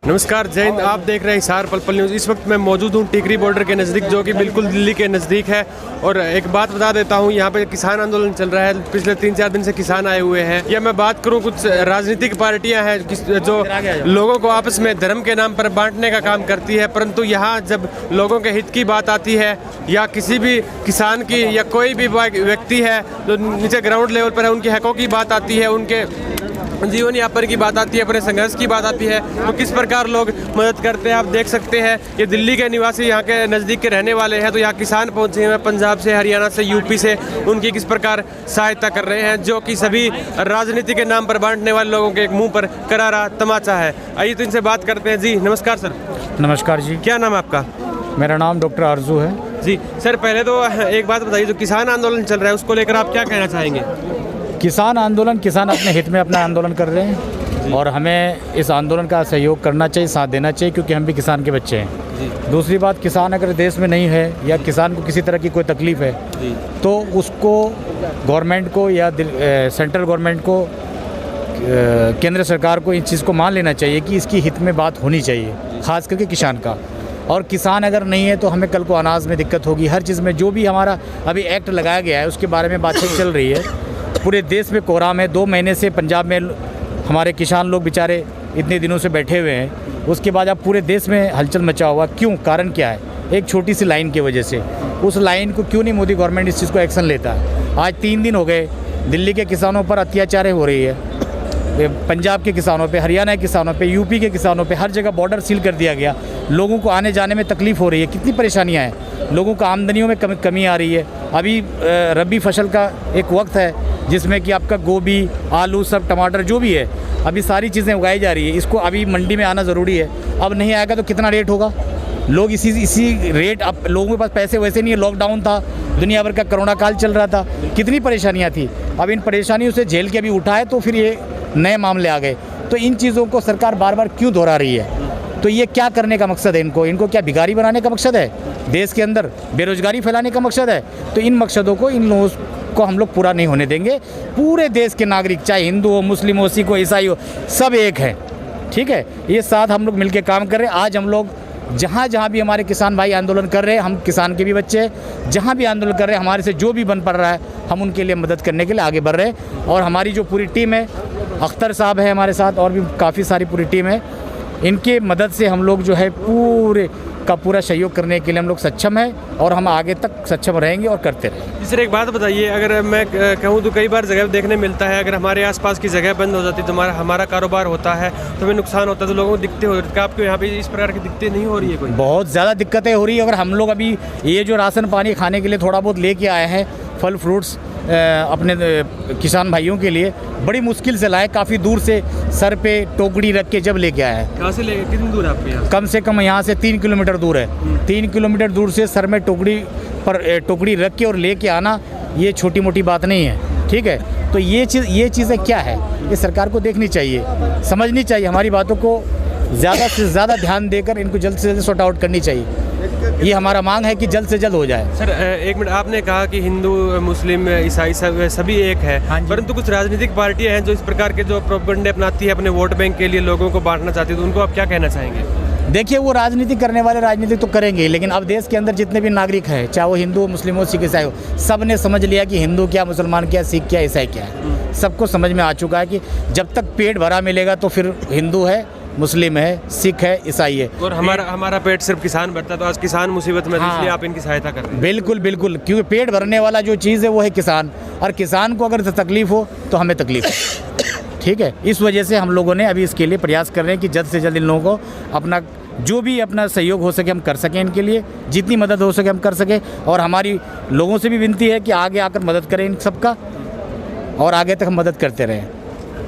नमस्कार, जय हिंद। आप देख रहे हैं हिसार पल पल न्यूज़। इस वक्त मैं मौजूद हूँ टिकरी बॉर्डर के नज़दीक, जो कि बिल्कुल दिल्ली के नज़दीक है। और एक बात बता देता हूँ, यहाँ पे किसान आंदोलन चल रहा है। पिछले 3-4 दिन से किसान आए हुए हैं। या मैं बात करूँ, कुछ राजनीतिक पार्टियाँ हैं जो लोगों को आपस में धर्म के नाम पर बांटने का काम करती है, परंतु यहाँ जब लोगों के हित की बात आती है या किसी भी किसान की या कोई भी व्यक्ति है जो नीचे ग्राउंड लेवल पर है, उनके हकों की बात आती है, उनके जीवन यापन की बात आती है, अपने संघर्ष की बात आती है, तो किस प्रकार लोग मदद करते हैं आप देख सकते हैं। ये दिल्ली के निवासी यहाँ के नज़दीक के रहने वाले हैं, तो यहाँ किसान पहुँचे हैं पंजाब से, हरियाणा से, यूपी से। उनकी किस प्रकार सहायता कर रहे हैं, जो कि सभी राजनीति के नाम पर बांटने वाले लोगों के मुंह पर करारा तमाचा है। आइए तो इनसे बात करते हैं। जी नमस्कार सर। नमस्कार जी। क्या नाम है आपका? मेरा नाम डॉक्टर आरजू है जी। सर पहले तो एक बात बताइए, जो किसान आंदोलन चल रहा है उसको लेकर आप क्या कहना चाहेंगे? किसान आंदोलन, किसान अपने हित में अपना आंदोलन कर रहे हैं और हमें इस आंदोलन का सहयोग करना चाहिए, साथ देना चाहिए, क्योंकि हम भी किसान के बच्चे हैं। दूसरी बात, किसान अगर देश में नहीं है या किसान को किसी तरह की कोई तकलीफ़ है तो उसको गवर्नमेंट को या सेंट्रल गवर्नमेंट को, केंद्र सरकार को इस चीज़ को मान लेना चाहिए कि इसकी हित में बात होनी चाहिए, ख़ास करके किसान का। और किसान अगर नहीं है तो हमें कल को अनाज में दिक्कत होगी, हर चीज़ में। जो भी हमारा अभी एक्ट लगाया गया है उसके बारे में बातचीत चल रही है। पूरे देश में कोहराम है। 2 महीने से पंजाब में हमारे किसान लोग बेचारे इतने दिनों से बैठे हुए हैं। उसके बाद अब पूरे देश में हलचल मचा हुआ। क्यों? कारण क्या है? एक छोटी सी लाइन की वजह से। उस लाइन को क्यों नहीं मोदी गवर्नमेंट इस चीज़ को एक्शन लेता है? आज 3 दिन हो गए दिल्ली के किसानों पर अत्याचार हो रही है, पंजाब के किसानों पे, हरियाणा के किसानों पे, यूपी के किसानों पे, हर जगह बॉर्डर सील कर दिया गया। लोगों को आने जाने में तकलीफ़ हो रही है, कितनी परेशानियां हैं। लोगों को आमदनियों में कमी आ रही है। अभी रबी फसल का एक वक्त है जिसमें कि आपका गोभी, आलू, सब, टमाटर जो भी है, अभी सारी चीज़ें उगाई जा रही है। इसको अभी मंडी में आना ज़रूरी है। अब नहीं आएगा तो कितना रेट होगा? लोग इसी रेट, अब लोगों के पास पैसे वैसे नहीं है। लॉकडाउन था, दुनिया भर का कोरोना काल चल रहा था, कितनी परेशानियाँ थी। अब इन परेशानियों से झेल के अभी उठा है तो फिर ये नए मामले आ गए। तो इन चीज़ों को सरकार बार बार क्यों दोहरा रही है? तो ये क्या करने का मकसद है? इनको क्या भिखारी बनाने का मकसद है? देश के अंदर बेरोजगारी फैलाने का मकसद है? तो इन मकसदों को, इन लोगों को हम लोग पूरा नहीं होने देंगे। पूरे देश के नागरिक, चाहे हिंदू हो, मुस्लिम हो, सिख हो, ईसाई हो, सब एक है। ठीक है, ये साथ हम लोग मिलकर काम कर रहे हैं। आज हम लोग जहाँ भी हमारे किसान भाई आंदोलन कर रहे हैं, हम किसान के भी बच्चे हैं, जहाँ भी आंदोलन कर रहे हैं, हमारे से जो भी बन पड़ रहा है, हम उनके लिए मदद करने के लिए आगे बढ़ रहे हैं। और हमारी जो पूरी टीम है, अख्तर साहब है हमारे साथ, और भी काफ़ी सारी पूरी टीम है, इनके मदद से हम लोग जो है पूरे का पूरा सहयोग करने के लिए हम लोग सक्षम हैं और हम आगे तक सक्षम रहेंगे और करते रहेंगे। सर एक बात बताइए, अगर मैं कहूँ तो कई बार जगह देखने मिलता है, अगर हमारे आसपास की जगह बंद हो जाती है तो हमारा कारोबार होता है, तो हमें नुकसान होता है, तो लोगों को दिक्कतें हो रही है। आपको यहाँ पे इस प्रकार की दिक्कतें नहीं हो रही है? कोई बहुत ज़्यादा दिक्कतें हो रही है। अगर हम लोग अभी ये जो राशन पानी खाने के लिए थोड़ा बहुत लेके आए हैं, फल फ्रूट्स अपने किसान भाइयों के लिए, बड़ी मुश्किल से लाए, काफ़ी दूर से सर पे टोकरी रख के जब लेके आए हैं। कहाँ से ले? कितनी दूर आपके यहाँ? कम से कम यहाँ से 3 किलोमीटर दूर है। 3 किलोमीटर दूर से सर में टोकरी रख के और लेके आना, ये छोटी मोटी बात नहीं है। ठीक है, तो ये चीज़ें क्या है, ये सरकार को देखनी चाहिए, समझनी चाहिए। हमारी बातों को ज़्यादा से ज़्यादा ध्यान देकर इनको जल्द से जल्द सॉर्ट आउट करनी चाहिए। ये हमारा मांग है कि जल्द से जल्द हो जाए। सर एक मिनट, आपने कहा कि हिंदू, मुस्लिम, ईसाई सभी एक है, परंतु कुछ राजनीतिक पार्टियां हैं जो इस प्रकार के जो प्रोपेगेंडे अपनाती है, अपने वोट बैंक के लिए लोगों को बांटना चाहती है, तो उनको आप क्या कहना चाहेंगे? देखिए, वो राजनीति करने वाले राजनीति तो करेंगे, लेकिन अब देश के अंदर जितने भी नागरिक हैं, चाहे वो हिंदू, मुस्लिम हो, सिख, ईसाई हो, सब ने समझ लिया कि हिंदू क्या, मुसलमान क्या, सिख क्या, ईसाई क्या है। सबको समझ में आ चुका है कि जब तक पेट भरा मिलेगा तो फिर हिंदू है, मुस्लिम है, सिख है, ईसाई है। और हमारा पेट सिर्फ किसान भरता है, तो आज किसान मुसीबत में, इसलिए आप इनकी सहायता कर रहे हैं। बिल्कुल बिल्कुल, क्योंकि पेट भरने वाला जो चीज़ है वो है किसान, और किसान को अगर तकलीफ़ हो तो हमें तकलीफ़ है। ठीक है, इस वजह से हम लोगों ने अभी इसके लिए प्रयास कर रहे हैं कि जल्द से जल्द इन लोगों को अपना जो भी अपना सहयोग हो सके हम कर सकें, इनके लिए जितनी मदद हो सके हम कर सकें। और हमारी लोगों से भी विनती है कि आगे आकर मदद करें इन सबका, और आगे तक हम मदद करते रहें।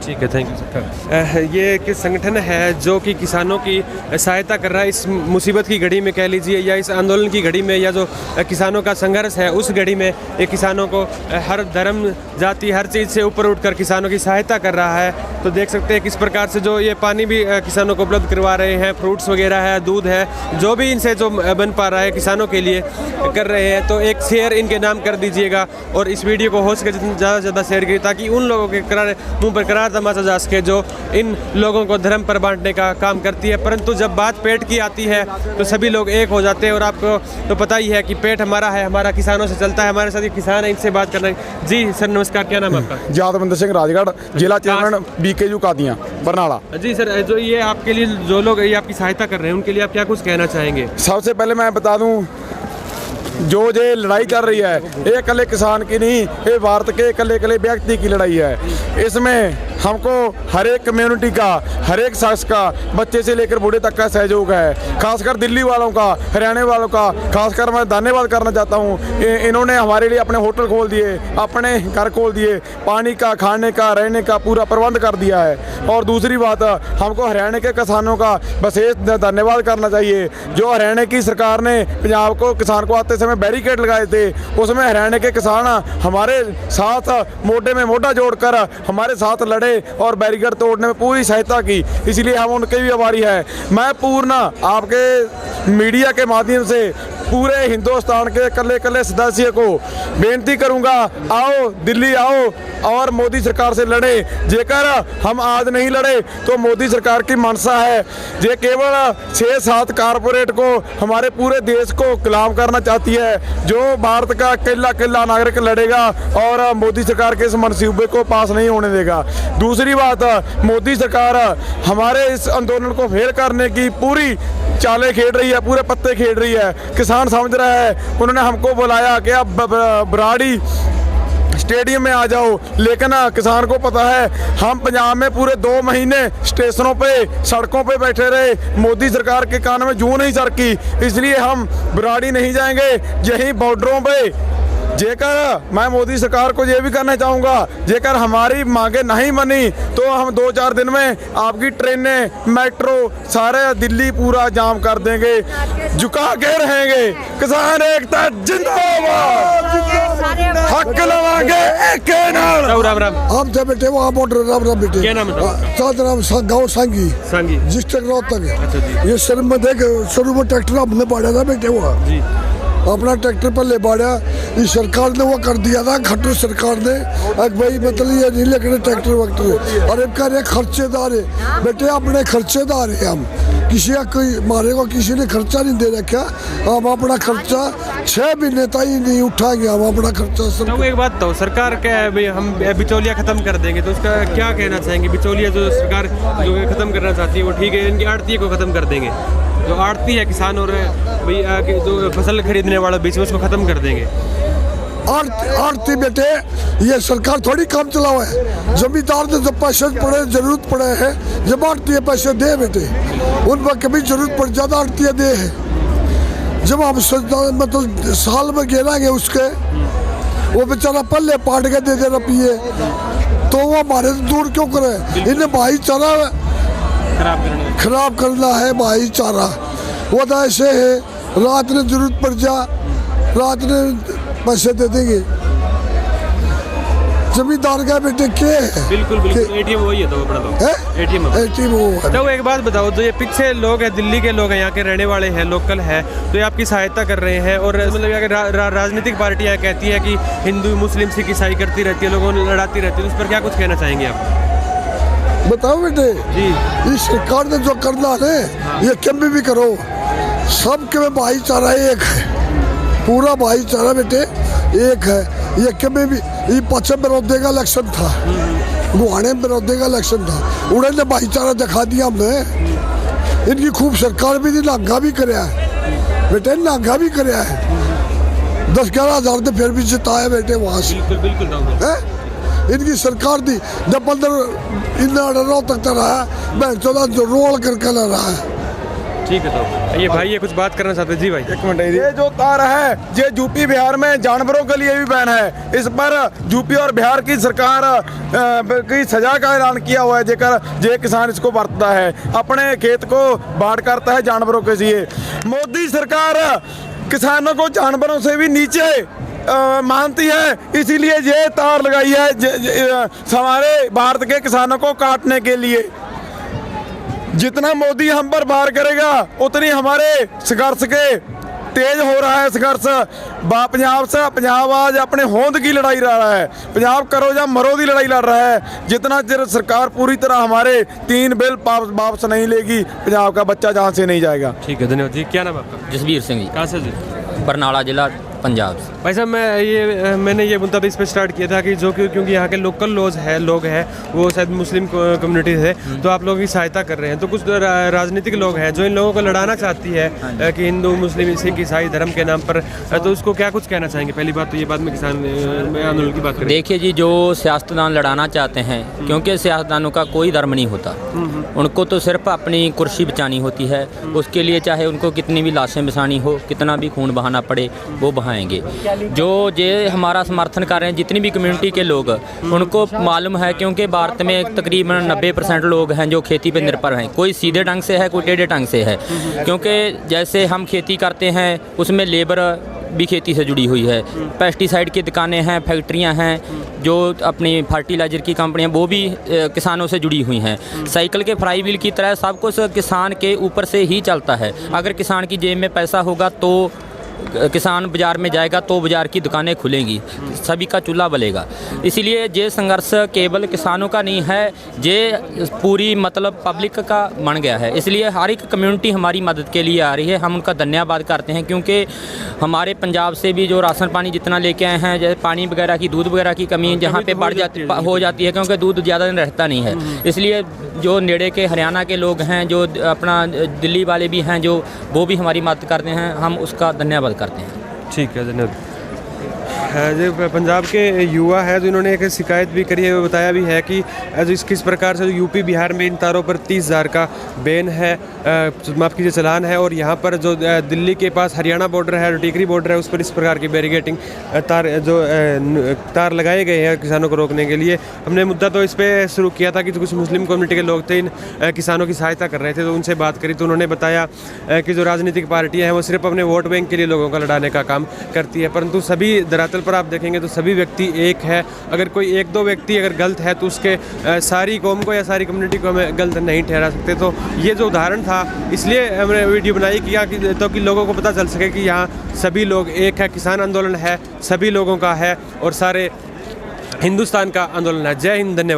ठीक है, थैंक यू सर। ये एक संगठन है जो कि किसानों की सहायता कर रहा है इस मुसीबत की घड़ी में, कह लीजिए, या इस आंदोलन की घड़ी में, या जो किसानों का संघर्ष है उस घड़ी में। ये किसानों को हर धर्म, जाति, हर चीज़ से ऊपर उठकर किसानों की सहायता कर रहा है। तो देख सकते हैं किस प्रकार से जो ये पानी भी किसानों को उपलब्ध करवा रहे हैं, फ्रूट्स वगैरह है, दूध है, जो भी इनसे जो बन पा रहा है किसानों के लिए कर रहे हैं। तो एक शेयर इनके नाम कर दीजिएगा और इस वीडियो को हो सके जितना ज़्यादा से ज़्यादा शेयर करिए, ताकि उन लोगों के मुँह पर करार मार्ता मासाजास के जो इन लोगों को धर्म पर बांटने का काम करती है, परंतु जब बात पेट की आती है तो सभी लोग एक हो जाते हैं। और आपको तो पता ही है कि पेट हमारा है, हमारा किसानों से चलता है। हमारे साथ एक किसान है, इनसे बात करना है। जी सर नमस्कार, क्या नाम है आपका? यादविंदर सिंह राजगढ़, जिला चेयरमैन BKU कादियां बरनाला। जी सर, जो ये आपके लिए जो लोग ये आपकी सहायता कर रहे हैं उनके लिए आप क्या कुछ कहना चाहेंगे? सबसे पहले मैं बता दूं, जो ये लड़ाई चल रही है ये अकेले किसान की नहीं, ये भारत के अकेले व्यक्ति की लड़ाई है। इसमें हमको हर एक कम्युनिटी का, हर एक शख्स का, बच्चे से लेकर बूढ़े तक का सहयोग है। खासकर दिल्ली वालों का, हरियाणा वालों का खासकर मैं धन्यवाद करना चाहता हूँ। इन्होंने हमारे लिए अपने होटल खोल दिए, अपने घर खोल दिए, पानी का, खाने का, रहने का पूरा प्रबंध कर दिया है। और दूसरी बात, हमको हरियाणा के किसानों का बस ये धन्यवाद करना चाहिए। जो हरियाणा की सरकार ने पंजाब को, किसान को आते समय बैरिकेड लगाए थे, उसमें हरियाणा के किसान हमारे साथ मोढे में मोढा जोड़कर हमारे साथ लड़े और बैरिकेड तोड़ने में पूरी सहायता की, इसलिए हम उनके भी आभारी हैं। मैं पूर्ण आपके मीडिया के माध्यम से पूरे हिंदुस्तान के कल्ले सदस्य को बेनती करूंगा, आओ दिल्ली आओ और मोदी सरकार से लड़े। जेकर हम आज नहीं लड़े तो मोदी सरकार की मंशा है, ये केवल 6-7 कारपोरेट को हमारे पूरे देश को गुलाम करना चाहती है। जो भारत का अकेला नागरिक लड़ेगा और मोदी सरकार के इस मंसूबे को पास नहीं होने देगा। दूसरी बात, मोदी सरकार हमारे इस आंदोलन को फेल करने की पूरी चालें खेल रही है, पूरे पत्ते खेल रही है। किसान समझ रहा है, उन्होंने हमको बुलाया कि आप बराड़ी स्टेडियम में आ जाओ, लेकिन किसान को पता है हम पंजाब में पूरे 2 महीने स्टेशनों पे, सड़कों पे बैठे रहे, मोदी सरकार के कान में जूं नहीं सरकी, इसलिए हम बराड़ी नहीं जाएंगे। यहीं बॉर्डरों पे जेकर मैं मोदी सरकार को ये भी करना चाहूँगा, जेकर हमारी मांगे नहीं बनी तो हम 2-4 दिन में आपकी ट्रेनें, मेट्रो सारे दिल्ली पूरा जाम कर देंगे, झुका के रहेंगे। किसान एकता जिंदाबाद, हक लवांगे एक नाल। राम राम। हम थे बेटे वहाँ बॉर्डर राम बेटे। क्या नाम है? सात गाँव सांगी डिस्ट्रिक्ट रोहतक। अच्छा जी। ये सर में देख शुरू में ट्रैक्टर हमने बाढ़ा था बेटे वहाँ जी, अपना ट्रैक्टर पर ले बाढ़ा। इस सरकार ने वो कर दिया था, खट्टर सरकार ने, भाई मतलब ये नहीं लेकर ट्रैक्टर वैक्टर। और एक रहे खर्चेदार है बेटे, अपने खर्चेदार है हम, किसी का कोई मारे को किसी ने खर्चा नहीं दे रखा। हम अपना खर्चा 6 महीने तक ही नहीं उठाएंगे, हम अपना खर्चा सब। तो एक बात तो सरकार क्या है, हम बिचौलिया खत्म कर देंगे, तो उसका क्या कहना चाहेंगे? बिचौलिया जो सरकार जो खत्म करना चाहती है वो ठीक है, इनकी आड़ती को खत्म कर देंगे। जो आड़ती है किसान और भाई जो फसल खरीदने वाला बीच में, उसको खत्म कर देंगे। आड़ती बेटे ये सरकार थोड़ी काम चलाओ है। जमींदार ने जब पैसे पड़े, जरूरत पड़े है, जब आड़ती पैसे दे बेटे, उन पर कभी जरूरत पड़ ज्यादा आड़ती दे है। जब हम मतलब साल में गिराएंगे उसके, वो बेचारा पल्ले पाट के दे दे रुपये, तो वो हमारे से दूर क्यों करे? इन्हें भाईचारा खराब करना है, भाईचारा। वो तो ऐसे है, रात में जरूरत पड़ जा, रात में पैसे दे देंगे। जमींदार का बेटे क्या है? बिल्कुल एटीएम वही है, तो बड़ा तो एटीएम वो है। तो एक बात बताओ, जो ये पीछे लोग हैं, दिल्ली के लोग हैं, यहाँ के रहने वाले हैं, लोकल है, तो ये आपकी सहायता कर रहे हैं। और मतलब राजनीतिक पार्टियाँ कहती है कि हिंदू मुस्लिम सिख ईसाई करती रहती है, लोगों ने लड़ाती रहती है, उस पर क्या कुछ कहना चाहेंगे आप? बताओ बेटे जी, इस सरकार ने जो करना है ये कभी भी करो, सबके में भाईचारा एक है, पूरा भाईचारा बेटे एक है। ये कभी भी, ये पश्चिम बड़ौदे का इलेक्शन था, गुहाने में बड़ौदे का इलेक्शन था, उन्होंने भाईचारा दिखा दिया हमने। इनकी खूब सरकार भी थी, नांगा भी कराया है बेटे, नांगा भी कराया है। 10-11 हज़ार तो फिर भी जिताया बेटे वहाँ से। बिल्कुल इनकी सरकार थी जब 15 इन तक रहा, मैं 14 रोल करके ला रहा है। ठीक है, तो ये भाई ये कुछ बात करना चाहते हैं। जी भाई एक मिनट, ये जो तार है ये यूपी बिहार में जानवरों के लिए भी बैन है। इस पर यूपी और बिहार की सरकार की सजा का ऐलान किया हुआ है, जेकर जे किसान इसको बरतता है, अपने खेत को बाढ़ करता है जानवरों के लिए। मोदी सरकार किसानों को जानवरों से भी नीचे मानती है, इसीलिए ये तार लगाई है हमारे भारत के किसानों को काटने के लिए। जितना मोदी हम पर वार करेगा उतनी हमारे संघर्ष के तेज हो रहा है संघर्ष पंजाब से। पंजाब आज अपने होंद की लड़ाई लड़ रहा है, पंजाब करो या मरो की लड़ाई लड़ रहा है। जितना देर सरकार पूरी तरह हमारे 3 बिल वापस नहीं लेगी, पंजाब का बच्चा जहाँ से नहीं जाएगा। ठीक है, धन्यवाद जी। क्या नाम है आपका? जसबीर सिंह जी, कहाँ से जी? बरनाला जिला पंजाब से। भाई साहब, मैंने ये मुद्दा भी इस पर स्टार्ट किया था कि क्योंकि यहाँ के लोकल लोग हैं वो शायद मुस्लिम कम्युनिटी है, तो आप लोगों की सहायता कर रहे हैं। तो कुछ राजनीतिक लोग हैं जो इन लोगों को लड़ाना चाहती है कि हिंदू मुस्लिम सिख ईसाई धर्म के नाम पर, तो उसको क्या कुछ कहना चाहेंगे? पहली बात तो ये, बाद में किसान आंदोलन की बात करें। देखिए जी, जो सियासतदान लड़ाना चाहते हैं, क्योंकि सियासतदानों का कोई धर्म नहीं होता, उनको तो सिर्फ अपनी कुर्सी बचानी होती है। उसके लिए चाहे उनको कितनी भी लाशें बसानी हो, कितना भी खून बहाना पड़े, वो बहाएंगे। जो ये हमारा समर्थन कर रहे हैं जितनी भी कम्युनिटी के लोग, उनको मालूम है, क्योंकि भारत में तकरीबन 90% लोग हैं जो खेती पर निर्भर हैं। कोई सीधे ढंग से है, कोई टेढ़े ढंग से है। क्योंकि जैसे हम खेती करते हैं उसमें लेबर भी खेती से जुड़ी हुई है, पेस्टिसाइड की दुकानें हैं, फैक्ट्रियां हैं, जो अपनी फर्टिलाइज़र की कंपनियां, वो भी किसानों से जुड़ी हुई हैं। साइकिल के फ्लाई व्हील की तरह सब कुछ किसान के ऊपर से ही चलता है। अगर किसान की जेब में पैसा होगा तो किसान बाज़ार में जाएगा, तो बाज़ार की दुकानें खुलेंगी, सभी का चूल्हा बलेगा। इसीलिए ये संघर्ष केवल किसानों का नहीं है, ये पूरी मतलब पब्लिक का बन गया है। इसलिए हर एक कम्युनिटी हमारी मदद के लिए आ रही है। हम उनका धन्यवाद करते हैं, क्योंकि हमारे पंजाब से भी जो राशन पानी जितना लेके आए हैं, जैसे पानी वगैरह की, दूध वगैरह की कमी जहाँ पे बढ़ हो जाती है, क्योंकि दूध ज़्यादा दिन रहता नहीं है। इसलिए जो नेड़े के हरियाणा के लोग हैं, जो अपना दिल्ली वाले भी हैं, जो वो भी हमारी मदद करते हैं, हम उसका धन्यवाद करते हैं। ठीक है, धन्यवाद। जो पंजाब के युवा है, तो इन्होंने एक शिकायत भी करी है, वो बताया भी है कि किस प्रकार से यूपी बिहार में इन तारों पर 30,000 का बैन है, माफ़ कीजिए चालान है, और यहाँ पर जो दिल्ली के पास हरियाणा बॉर्डर है, टिकरी बॉर्डर है, उस पर इस प्रकार की बैरिकेटिंग तार लगाए गए हैं किसानों को रोकने के लिए। हमने मुद्दा तो इस पर शुरू किया था कि कुछ मुस्लिम कम्युनिटी के लोग थे, इन किसानों की सहायता कर रहे थे, तो उनसे बात करी तो उन्होंने बताया कि जो राजनीतिक पार्टियाँ हैं वो सिर्फ अपने वोट बैंक के लिए लोगों का लड़ाने का काम करती है, परंतु सभी धरातल पर आप देखेंगे तो सभी व्यक्ति एक है। अगर कोई 1-2 व्यक्ति अगर गलत है तो उसके सारी कौम को या सारी कम्युनिटी को हमें गलत नहीं ठहरा सकते। तो ये जो उदाहरण था, इसलिए हमने वीडियो बनाई किया कि लोगों को पता चल सके कि यहाँ सभी लोग एक है, किसान आंदोलन है, सभी लोगों का है और सारे हिंदुस्तान का आंदोलन है। जय हिंद, धन्यवाद।